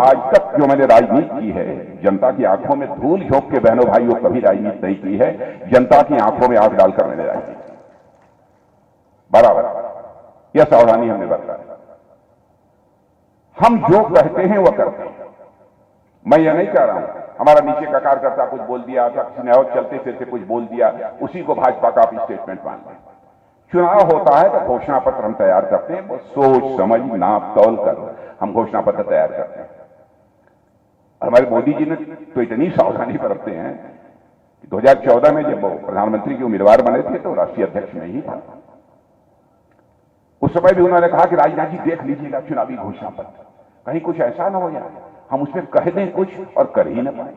आज तक जो मैंने राजनीति की है, जनता की आंखों में धूल झोंक के बहनों भाइयों कभी राजनीति नहीं की है। जनता की आंखों में आंख डालकर मैंने राजनीति बराबर, यह सावधानी हमने बरता है। हम जो कहते हैं वह करते हैं। मैं यह नहीं कह रहा हूं हमारा नीचे का कार्यकर्ता कुछ बोल दिया था, किसी ने और चलते फिरते कुछ बोल दिया, उसी को भाजपा का आप स्टेटमेंट मान लें। चुनाव होता है तो घोषणा पत्र हम तैयार करते हैं, वो सोच समझ नाप तौल कर हम घोषणा पत्र तैयार करते हैं। हमारे मोदी जी ने तो इतनी सावधानी बरतते हैं कि 2014 में जब वो प्रधानमंत्री के उम्मीदवार बने थे तो राष्ट्रीय अध्यक्ष में ही था। उस समय भी उन्होंने कहा कि राजनाथ जी देख लीजिएगा चुनावी घोषणा पत्र, कहीं कुछ ऐसा ना हो जाए हम उसमें कह दें कुछ और कर ही न पाए।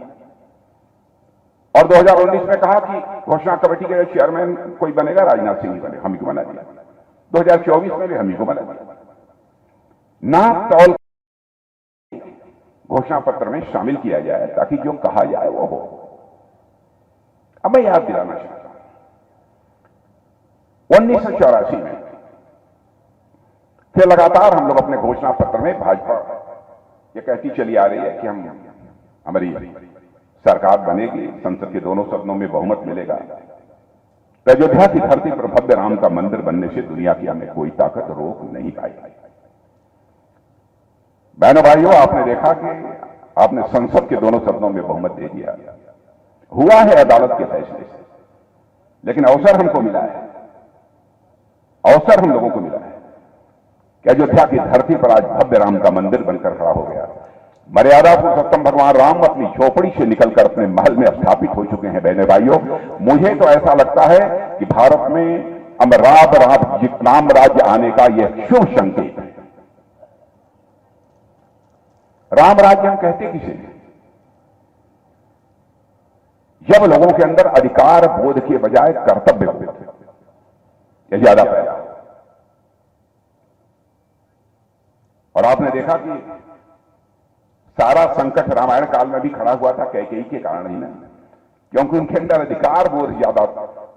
और 2019 में कहा कि घोषणा कमेटी के चेयरमैन कोई बनेगा, राजनाथ सिंह ही बने, हम ही को बना दिया। 2024 में भी हम ही को बना दिया। नाप तौल घोषणा पत्र में शामिल किया जाए ताकि जो कहा जाए वो हो। अब मैं याद दिलाना चाहता हूं 1984 में फिर लगातार हम लोग अपने घोषणा पत्र में भाजपा ये कहती चली आ रही है कि हमारी सरकार बनेगी, संसद के दोनों सदनों में बहुमत मिलेगा, तो अयोध्या की धरती पर भव्य राम का मंदिर बनने से दुनिया की हमें कोई ताकत रोक नहीं पाएगी। बहनों भाइयों, आपने देखा कि आपने संसद के दोनों सदनों में बहुमत दे दिया, हुआ है अदालत के फैसले से, लेकिन अवसर हमको मिला है, अवसर हम लोगों को मिला है कि अयोध्या की धरती पर आज भव्य राम का मंदिर बनकर खड़ा हो गया। मर्यादा पुरुषोत्तम भगवान राम अपनी झोपड़ी से निकलकर अपने महल में स्थापित हो चुके हैं। बहने भाइयों, मुझे तो ऐसा लगता है कि भारत में अब राम राज्य आने का यह शुभ संकेत है। राम राज्य हम कहते किसे, जब लोगों के अंदर अधिकार बोध के बजाय कर्तव्य बोध यह ज्यादा पैदा हो। और आपने देखा कि सारा संकट रामायण काल में भी खड़ा हुआ था कैकेयी के कारण ही ना, क्योंकि उनके अंदर अधिकार बोध ज्यादा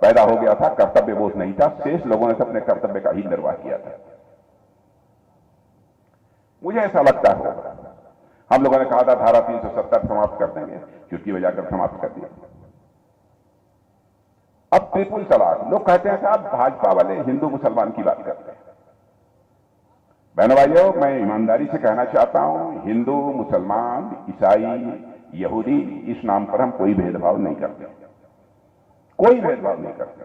पैदा हो गया था, कर्तव्य बोध नहीं था। शेष लोगों ने अपने कर्तव्य का ही निर्वाह किया था। मुझे ऐसा लगता है हम लोगों ने कहा था धारा 370 समाप्त कर देंगे, चुटकी बजाकर समाप्त कर दिया। अब ट्रिपल तलाक, लोग कहते हैं साहब भाजपा वाले हिंदू मुसलमान की बात करते हैं। बहनों भाइयों, मैं ईमानदारी से कहना चाहता हूं, हिंदू मुसलमान ईसाई यहूदी इस नाम पर हम कोई भेदभाव नहीं करते, कोई भेदभाव नहीं करते।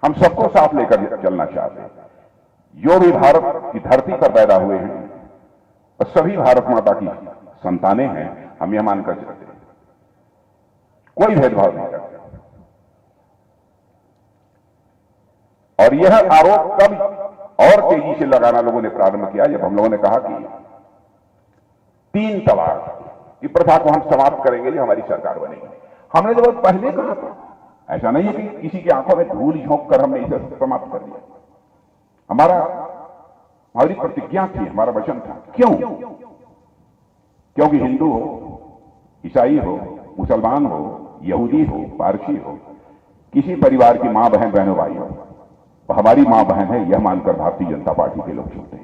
हम सबको साथ लेकर चलना चाहते हैं। जो भी भारत की धरती पर पैदा हुए हैं और सभी भारत माता की संतानें हैं, हम यह मानकर चलते हैं, कोई भेदभाव नहीं करते। और यह आरोप कब और तेजी से लगाना लोगों ने प्रारंभ किया जब हम लोगों ने कहा कि 3 तलाक की प्रथा को हम समाप्त करेंगे जो हमारी सरकार बनेगी। हमने जब पहले कहा था, ऐसा नहीं है कि किसी की आंखों में धूल झोंक कर हमने इसे समाप्त कर दिया। हमारी प्रतिज्ञा थी, हमारा वचन था। क्यों? क्योंकि हिंदू हो, ईसाई हो, मुसलमान हो, यहूदी हो, पारसी हो, किसी परिवार की मां बहन बहनों भाई हो, हमारी मां बहन है यह मानकर भारतीय जनता पार्टी के लोग चलते हैं।